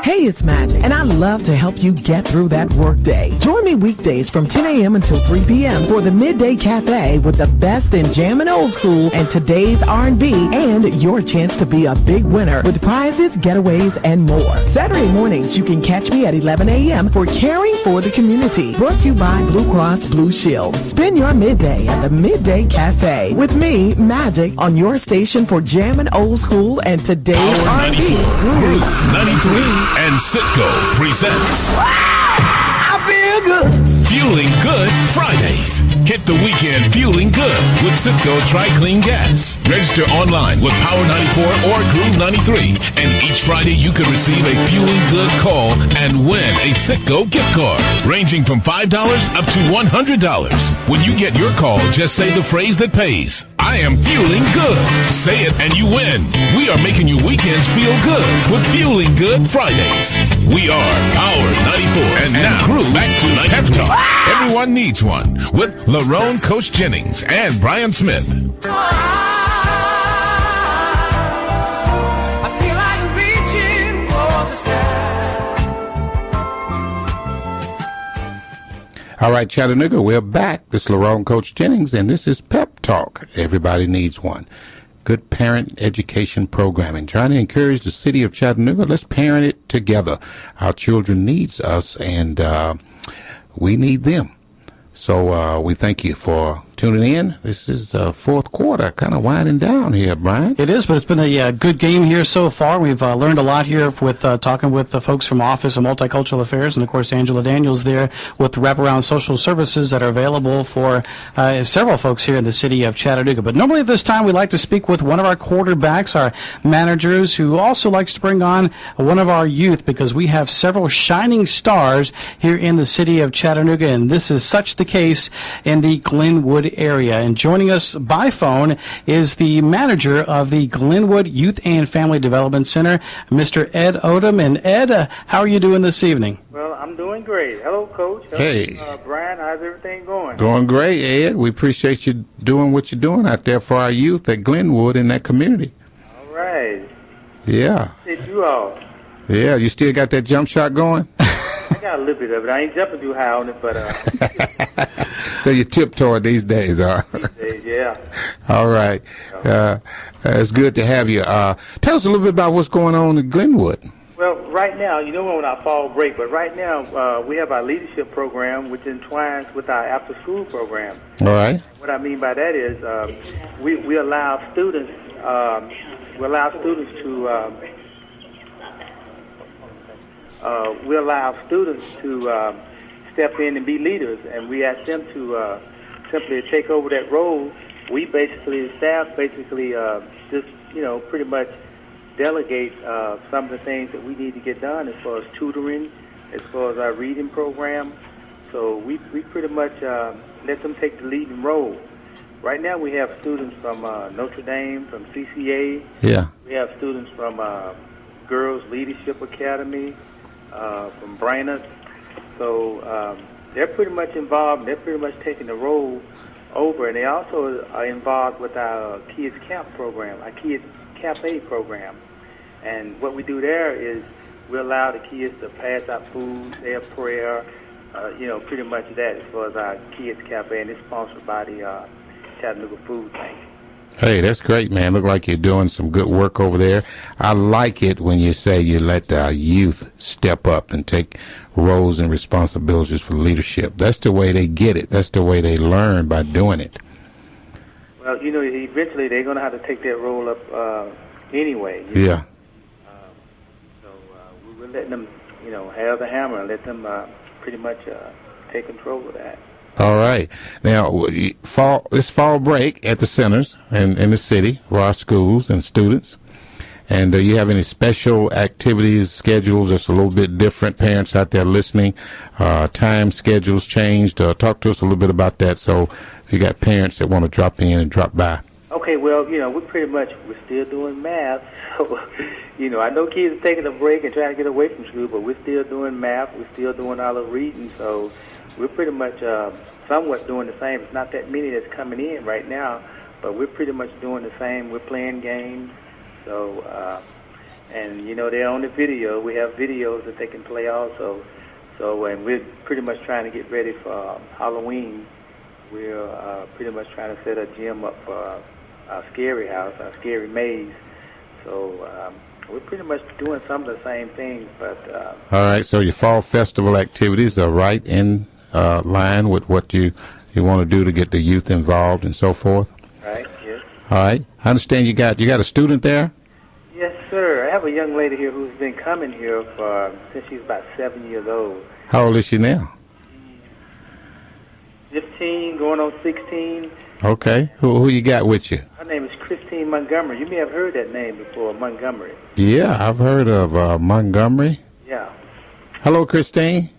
Hey, it's Magic, and I love to help you get through that workday. Join me weekdays from 10 a.m. until 3 p.m. for the Midday Cafe with the best in Jammin' Old School and today's R&B, and your chance to be a big winner with prizes, getaways, and more. Saturday mornings, you can catch me at 11 a.m. for Caring for the Community, brought to you by Blue Cross Blue Shield. Spend your midday at the Midday Cafe with me, Magic, on your station for Jammin' Old School and today's Power R&B. 94, Groove 93, and Sitco presents I feel good. Fueling Good Fridays. Hit the weekend fueling good with Sitco Tri-Clean Gas. Register online with Power 94 or Groove 93, and each Friday you can receive a Fueling Good call and win a Sitco gift card ranging from $5 up to $100. When you get your call, just say the phrase that pays. I am fueling good. Say it and you win. We are making your weekends feel good with Fueling Good Fridays. We are Power 94. And now, Groove back to PEP Talk. Everyone needs one with Lerone, Coach Jennings, and Brian Smith. I feel like reaching for the sky. All right, Chattanooga, we're back. This is Lerone, Coach Jennings, and this is PEP Talk. Everybody needs one. Good parent education programming. Trying to encourage the city of Chattanooga. Let's parent it together. Our children needs us, and we need them. So we thank you for tuning in. This is fourth quarter, kind of winding down here, Brian. It is, but it's been a good game here so far. We've learned a lot here with talking with the folks from Office of Multicultural Affairs, and of course Angela Daniels there with the wraparound social services that are available for several folks here in the city of Chattanooga. But normally at this time we like to speak with one of our quarterbacks, our managers, who also likes to bring on one of our youth, because we have several shining stars here in the city of Chattanooga, and this is such the case in the Glenwood area. And joining us by phone is the manager of the Glenwood Youth and Family Development Center, Mr. Ed Odom. And Ed, how are you doing this evening? Well, I'm doing great. Hello, Coach. Hello, Hey. Brian, how's everything going? Going great, Ed. We appreciate you doing what you're doing out there for our youth at Glenwood in that community. All right. Yeah. It's you all. Yeah, you still got that jump shot going? I got a little bit of it. I ain't jumping too high on it, but So you tiptoeing these days, huh? these days, yeah. All right. It's good to have you. Tell us a little bit about what's going on in Glenwood. Well, right now, you know we're on our fall break, but right now we have our leadership program, which entwines with our after-school program. All right. What I mean by that is we allow students to step in and be leaders, and we ask them to simply take over that role. We basically, staff basically just, pretty much delegate some of the things that we need to get done as far as tutoring, as far as our reading program. So we pretty much let them take the leading role. Right now we have students from Notre Dame, from CCA. Yeah. We have students from Girls Leadership Academy, from Brainerd. So they're pretty much involved. They're pretty much taking the role over, and they also are involved with our Kids Camp program, our Kids Cafe program. And what we do there is we allow the kids to pass out food, say a prayer, pretty much that as far as our Kids Cafe, and it's sponsored by the Chattanooga Food Bank. Hey, that's great, man. Look like you're doing some good work over there. I like it when you say you let the youth step up and take roles and responsibilities for leadership. That's the way they get it. That's the way they learn, by doing it. Well, eventually they're going to have to take that role up anyway. Yeah. So we're letting them, have the hammer and let them pretty much take control of that. All right. Now, this fall break at the centers and in the city for our schools and students. And do you have any special activities scheduled just a little bit different? Parents out there listening, time schedules changed. Talk to us a little bit about that. So if you got parents that want to drop in and drop by. Okay, well, we're still doing math. So, I know kids are taking a break and trying to get away from school, but we're still doing math. We're still doing all the reading. So we're pretty much somewhat doing the same. It's not that many that's coming in right now, but we're pretty much doing the same. We're playing games. So, they're on the video. We have videos that they can play also. So, and we're pretty much trying to get ready for Halloween. We're pretty much trying to set a gym up for our scary house, our scary maze. So, we're pretty much doing some of the same things. But all right, so your fall festival activities are right in line with what you want to do to get the youth involved and so forth? Right, yes. All right. I understand you got a student there? Yes, sir. I have a young lady here who's been coming here since she's about 7 years old. How old is she now? 15, going on 16. Okay. Who you got with you? Her name is Christine Montgomery. You may have heard that name before, Montgomery. Yeah, I've heard of Montgomery. Yeah. Hello, Christine.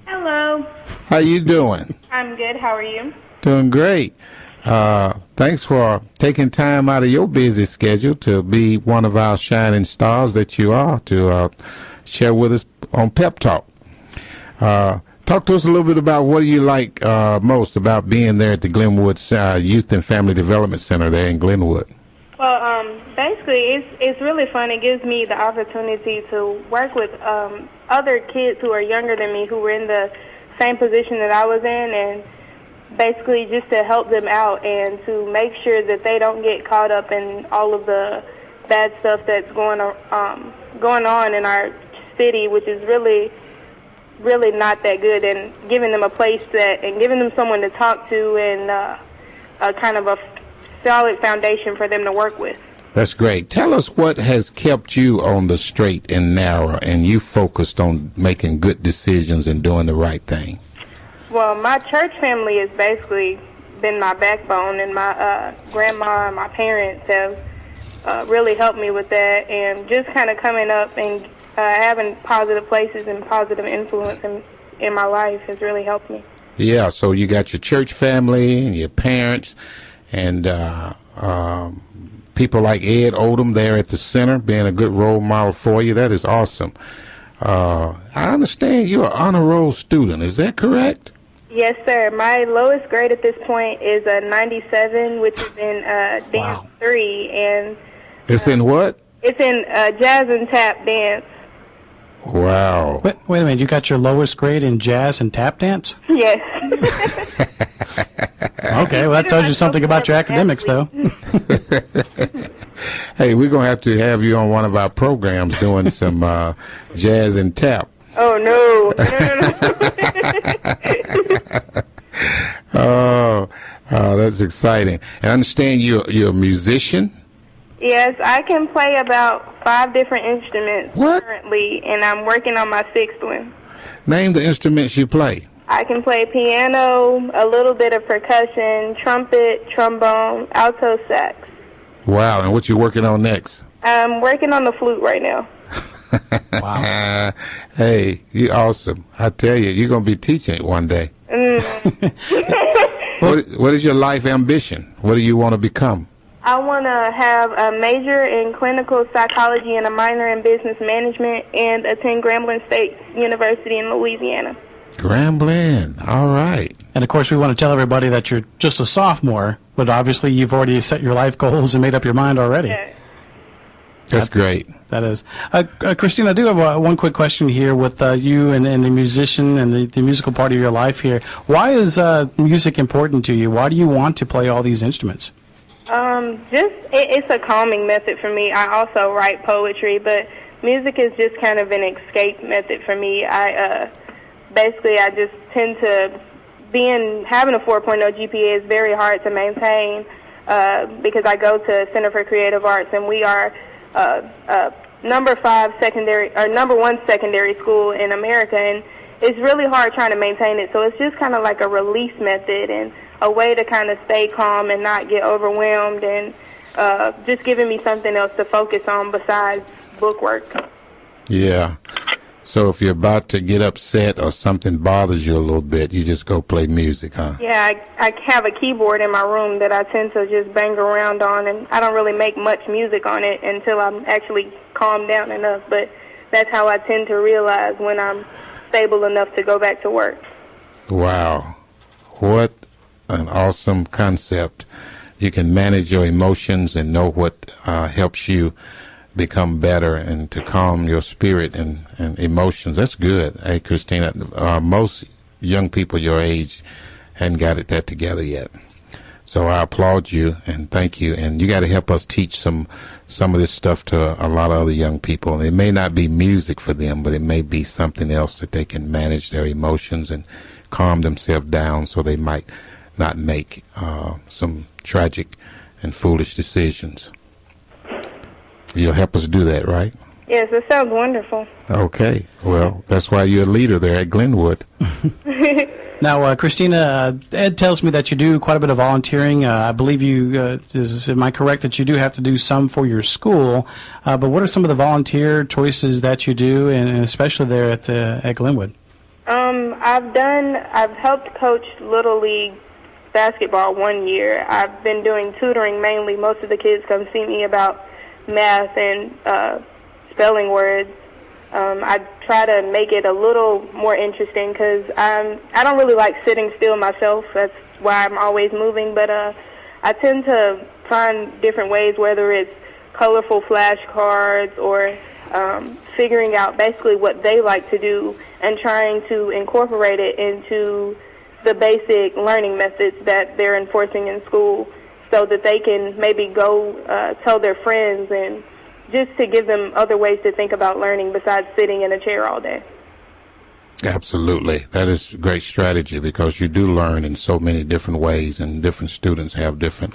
Hello. How you doing? I'm good. How are you? Doing great. Thanks for taking time out of your busy schedule to be one of our shining stars that you are to share with us on PEP Talk. Talk to us a little bit about what do you like most about being there at the Glenwood Youth and Family Development Center there in Glenwood. Well, basically, it's really fun. It gives me the opportunity to work with other kids who are younger than me who were in the same position that I was in, and basically just to help them out and to make sure that they don't get caught up in all of the bad stuff that's going on in our city, which is really not that good, and giving them a place and giving them someone to talk to and a kind of a solid foundation for them to work with. That's great. Tell us what has kept you on the straight and narrow and you focused on making good decisions and doing the right thing. Well, my church family has basically been my backbone, and my grandma and my parents have really helped me with that, and just kind of coming up and having positive places and positive influence in my life has really helped me. Yeah, so you got your church family and your parents and people like Ed Odom there at the center being a good role model for you. That is awesome. I understand you're an honor roll student. Is that correct? Yes, sir. My lowest grade at this point is a 97, which is in Dance 3. And it's in what? It's in jazz and tap dance. Wow. Wait a minute. You got your lowest grade in jazz and tap dance? Yes. Okay, well, that tells you something about your academics, though. Hey, we're going to have you on one of our programs doing some jazz and tap. Oh, no. Oh, that's exciting. I understand you're a musician? Yes, I can play about 5 different instruments currently, and I'm working on my 6th one. Name the instruments you play. I can play piano, a little bit of percussion, trumpet, trombone, alto sax. Wow, and what you working on next? I'm working on the flute right now. Wow. Hey, you're awesome. I tell you, you're going to be teaching it one day. What is your life ambition? What do you want to become? I want to have a major in clinical psychology and a minor in business management and attend Grambling State University in Louisiana. Grambling, all right. And, of course, we want to tell everybody that you're just a sophomore, but obviously you've already set your life goals and made up your mind already. Yeah. That's great. That is. Christine, I do have one quick question here with you and the musician and the musical part of your life here. Why is music important to you? Why do you want to play all these instruments? It's a calming method for me. I also write poetry, but music is just kind of an escape method for me. I just tend to having a 4.0 GPA is very hard to maintain because I go to Center for Creative Arts, and we are number 1 secondary school in America, and it's really hard trying to maintain it. So it's just kind of like a release method and a way to kind of stay calm and not get overwhelmed. And just giving me something else to focus on besides book work. Yeah. So if you're about to get upset or something bothers you a little bit, you just go play music, huh? Yeah, I have a keyboard in my room that I tend to just bang around on, and I don't really make much music on it until I'm actually calmed down enough, but that's how I tend to realize when I'm stable enough to go back to work. Wow. What an awesome concept. You can manage your emotions and know what helps you become better and to calm your spirit and emotions. That's good. Hey, Christina, most young people your age hadn't got that together yet. So I applaud you and thank you. And you got to help us teach some of this stuff to a lot of other young people. It may not be music for them, but it may be something else that they can manage their emotions and calm themselves down so they might not make some tragic and foolish decisions. You'll help us do that, right? Yes, it sounds wonderful. Okay. Well, that's why you're a leader there at Glenwood. Now, Christina, Ed tells me that you do quite a bit of volunteering. I believe you, am I correct that you do have to do some for your school? But what are some of the volunteer choices that you do, and especially there at Glenwood? I've helped coach Little League basketball 1 year. I've been doing tutoring mainly. Most of the kids come see me about math and spelling words. I try to make it a little more interesting because I don't really like sitting still myself. That's why I'm always moving. But I tend to find different ways, whether it's colorful flashcards or figuring out basically what they like to do and trying to incorporate it into the basic learning methods that they're enforcing in school, so that they can maybe go tell their friends, and just to give them other ways to think about learning besides sitting in a chair all day. Absolutely. That is a great strategy because you do learn in so many different ways, and different students have different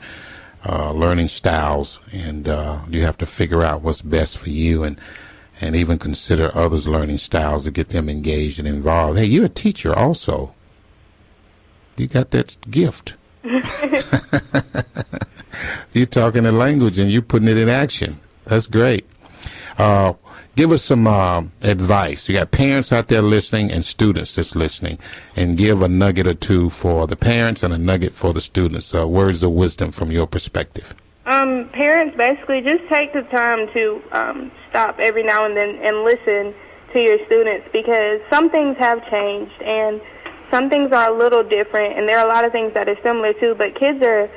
learning styles, and you have to figure out what's best for you and even consider others' learning styles to get them engaged and involved. Hey, you're a teacher also. You got that gift. You're talking a language and you're putting it in action. That's great. Give us some advice. You got parents out there listening and students that's listening, and give a nugget or two for the parents and a nugget for the students. Words of wisdom from your perspective. Parents, basically, just take the time to stop every now and then and listen to your students, because some things have changed and some things are a little different, and there are a lot of things that are similar too, but kids are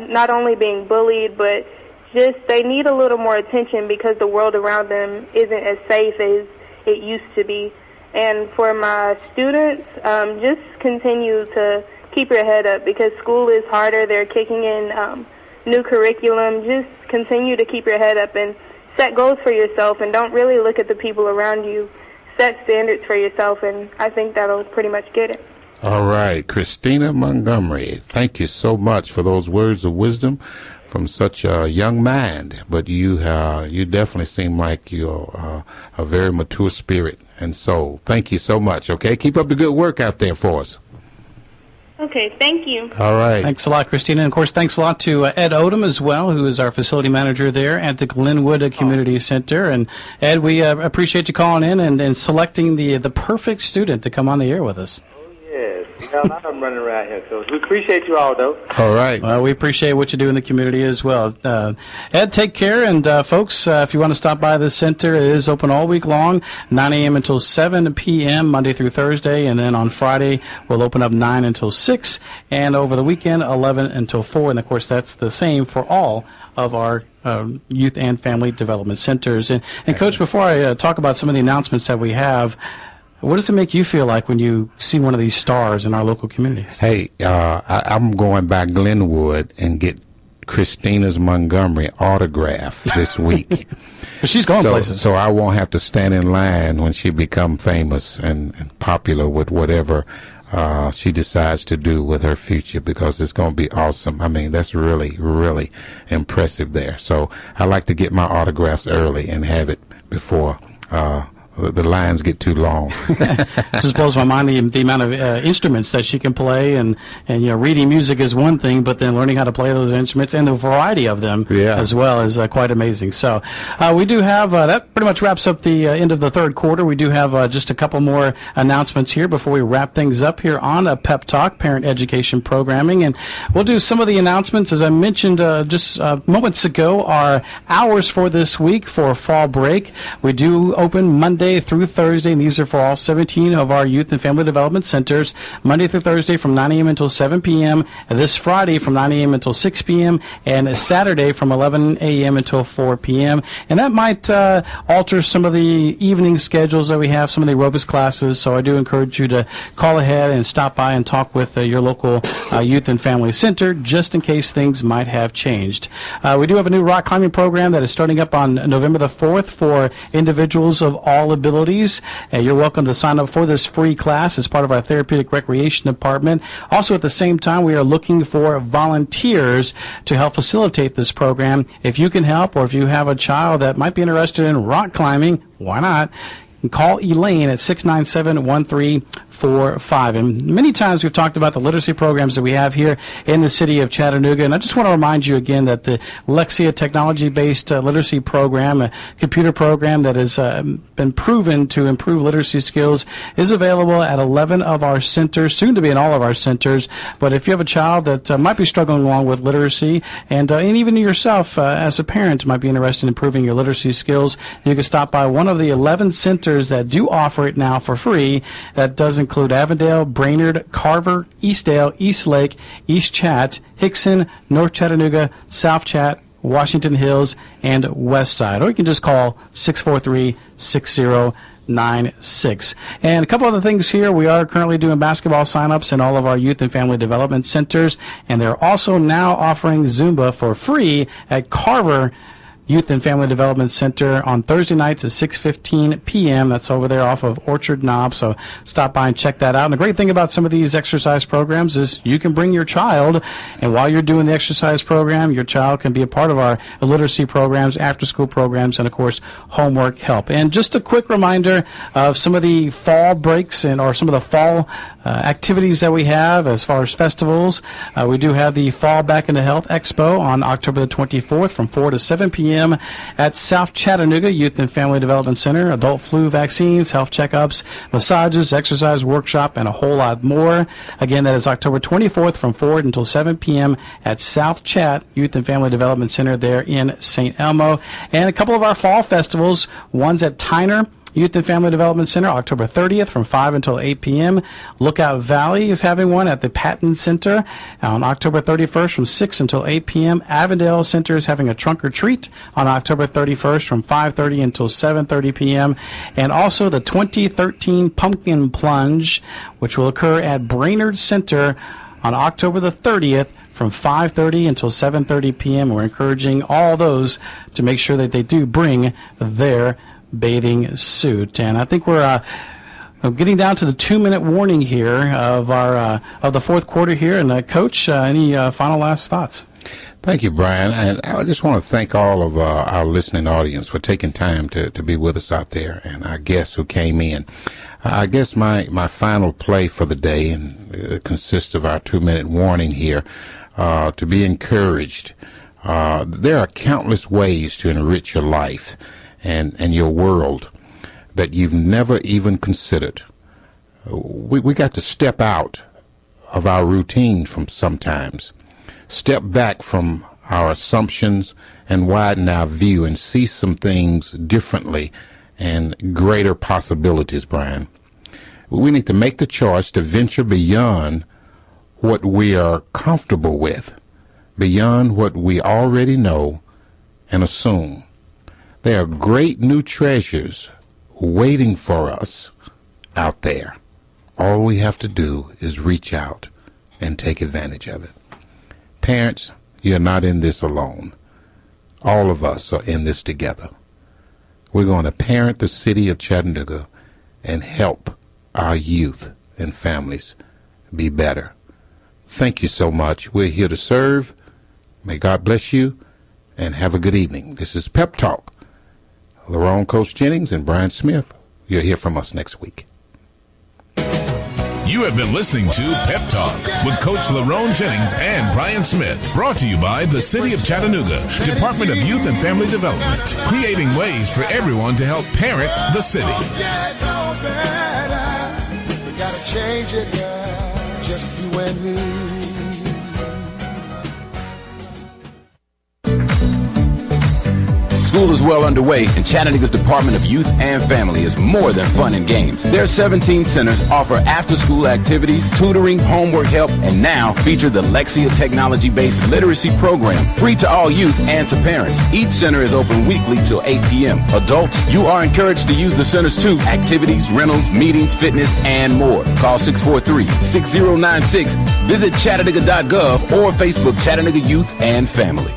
not only being bullied, but just they need a little more attention because the world around them isn't as safe as it used to be. And for my students, just continue to keep your head up because school is harder. They're kicking in new curriculum. Just continue to keep your head up and set goals for yourself, and don't really look at the people around you. Set standards for yourself, and I think that'll pretty much get it. All right, Christina Montgomery, thank you so much for those words of wisdom from such a young mind. But you definitely seem like you're a very mature spirit and soul. Thank you so much, okay? Keep up the good work out there for us. Okay, thank you. All right. Thanks a lot, Christina. And, of course, thanks a lot to Ed Odom as well, who is our facility manager there at the Glenwood Community Center. And, Ed, we appreciate you calling in and selecting the perfect student to come on the air with us. I'm running around here, so we appreciate you all, though. All right. Well, we appreciate what you do in the community as well. Ed, take care, and folks, if you want to stop by the center, it is open all week long, 9 a.m. until 7 p.m., Monday through Thursday, and then on Friday, we'll open up 9 until 6, and over the weekend, 11 until 4, and of course, that's the same for all of our youth and family development centers. And Coach, before I talk about some of the announcements that we have, what does it make you feel like when you see one of these stars in our local communities? Hey, I'm going by Glenwood and get Christina's Montgomery autograph this week. She's going places. So I won't have to stand in line when she become famous and popular with whatever she decides to do with her future, because it's going to be awesome. I mean, that's really, really impressive there. So I like to get my autographs early and have it before the lines get too long. It just blows my mind the amount of instruments that she can play, and reading music is one thing, but then learning how to play those instruments and the variety of them as well is quite amazing. So we do have that pretty much wraps up the end of the third quarter. We do have just a couple more announcements here before we wrap things up here on PEP Talk, Parent Education Programming, and we'll do some of the announcements. As I mentioned just moments ago, our hours for this week for fall break. We do open Monday through Thursday, and these are for all 17 of our youth and family development centers, Monday through Thursday from 9 a.m. until 7 p.m., and this Friday from 9 a.m. until 6 p.m., and Saturday from 11 a.m. until 4 p.m. And that might alter some of the evening schedules that we have, some of the aerobics classes, so I do encourage you to call ahead and stop by and talk with your local youth and family center, just in case things might have changed. We do have a new rock climbing program that is starting up on November the 4th for individuals of all abilities. You're welcome to sign up for this free class as part of our therapeutic recreation department. Also, at the same time, we are looking for volunteers to help facilitate this program. If you can help, or if you have a child that might be interested in rock climbing, why not? Call Elaine at 697-1345. And many times we've talked about the literacy programs that we have here in the city of Chattanooga. And I just want to remind you again that the Lexia technology-based literacy program, a computer program that has been proven to improve literacy skills, is available at 11 of our centers, soon to be in all of our centers. But if you have a child that might be struggling along with literacy, and even yourself as a parent might be interested in improving your literacy skills, you can stop by one of the 11 centers that do offer it now for free. That does include Avondale, Brainerd, Carver, Eastdale, Eastlake, East Chat, Hickson, North Chattanooga, South Chat, Washington Hills, and West Side. Or you can just call 643-6096. And a couple other things here. We are currently doing basketball signups in all of our youth and family development centers, and they're also now offering Zumba for free at Carver Youth and Family Development Center on Thursday nights at 6:15 p.m. That's over there off of Orchard Knob, so stop by and check that out. And the great thing about some of these exercise programs is you can bring your child, and while you're doing the exercise program, your child can be a part of our literacy programs, after-school programs, and, of course, homework help. And just a quick reminder of some of the fall breaks or some of the fall activities that we have as far as festivals. We do have the Fall Back into Health Expo on October the 24th from 4 to 7 p.m. at South Chattanooga Youth and Family Development Center. Adult flu vaccines, health checkups, massages, exercise workshop, and a whole lot more. Again, that is October 24th from 4 until 7 p.m. at South Chat Youth and Family Development Center there in St. Elmo. And a couple of our fall festivals, one's at Tyner Youth and Family Development Center, October 30th from 5 until 8 p.m. Lookout Valley is having one at the Patton Center on October 31st from 6 until 8 p.m. Avondale Center is having a trunk or treat on October 31st from 5:30 until 7:30 p.m. And also the 2013 Pumpkin Plunge, which will occur at Brainerd Center on October the 30th from 5:30 until 7:30 p.m. We're encouraging all those to make sure that they do bring their bathing suit. And I think we're getting down to the 2-minute warning here of the fourth quarter here. And Coach, any final last thoughts? Thank you, Brian. And I just want to thank all of our listening audience for taking time to be with us out there, and our guests who came in. I guess my final play for the day, and it consists of our 2-minute warning here, to be encouraged. There are countless ways to enrich your life and your world that you've never even considered. We got to step out of our routine from sometimes, step back from our assumptions and widen our view and see some things differently and greater possibilities, Brian. We need to make the choice to venture beyond what we are comfortable with, beyond what we already know and assume. There are great new treasures waiting for us out there. All we have to do is reach out and take advantage of it. Parents, you're not in this alone. All of us are in this together. We're going to parent the city of Chattanooga and help our youth and families be better. Thank you so much. We're here to serve. May God bless you, and have a good evening. This is Pep Talk. Lerone Coach Jennings and Brian Smith You'll hear from us next week. You have been listening to PEP Talk with Coach LaRone Jennings and Brian Smith. Brought to you by the City of Chattanooga, Department of Youth and Family Development. Creating ways for everyone to help parent the city. We gotta change it, girl. Just you and me. School is well underway, and Chattanooga's Department of Youth and Family is more than fun and games. Their 17 centers offer after-school activities, tutoring, homework help, and now feature the Lexia technology-based literacy program, free to all youth and to parents. Each center is open weekly till 8 p.m. Adults, you are encouraged to use the centers too. Activities, rentals, meetings, fitness, and more. Call 643-6096. Visit Chattanooga.gov or Facebook Chattanooga Youth and Family.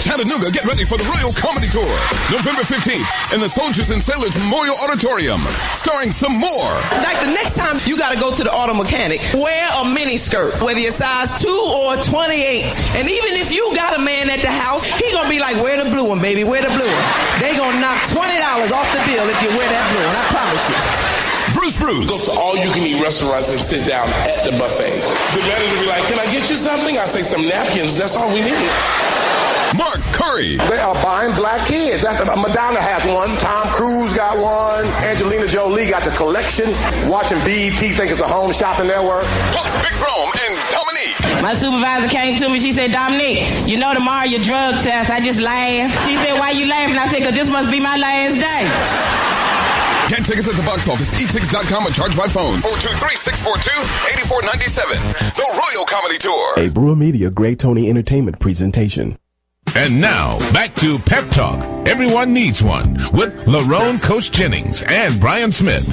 Chattanooga, get ready for the Royal Comedy Tour, November 15th in the Soldiers and Sailors Memorial Auditorium, starring some more. Like the next time you got to go to the auto mechanic, wear a mini skirt, whether you're size 2 or 28. And even if you got a man at the house, he going to be like, wear the blue one, baby, wear the blue one. They going to knock $20 off the bill if you wear that blue one, I promise you. Bruce. Go to all-you-can-eat restaurants and sit down at the buffet. The manager will be like, can I get you something? I say some napkins, that's all we need. Mark Curry. They are buying black kids. Madonna has one. Tom Cruise got one. Angelina Jolie got the collection. Watching BET, think it's a home shopping network. Plus Big Rome and Dominique. My supervisor came to me. She said, Dominique, you know tomorrow your drug test. I just laughed. She said, why you laughing? I said, because this must be my last day. Get tickets at the box office, etickets.com, or charge by phone. 423-642-8497. The Royal Comedy Tour. A Brewer Media Great Tony Entertainment presentation. And now, back to Pep Talk. Everyone needs one with LaRone, Coach Jennings, and Brian Smith.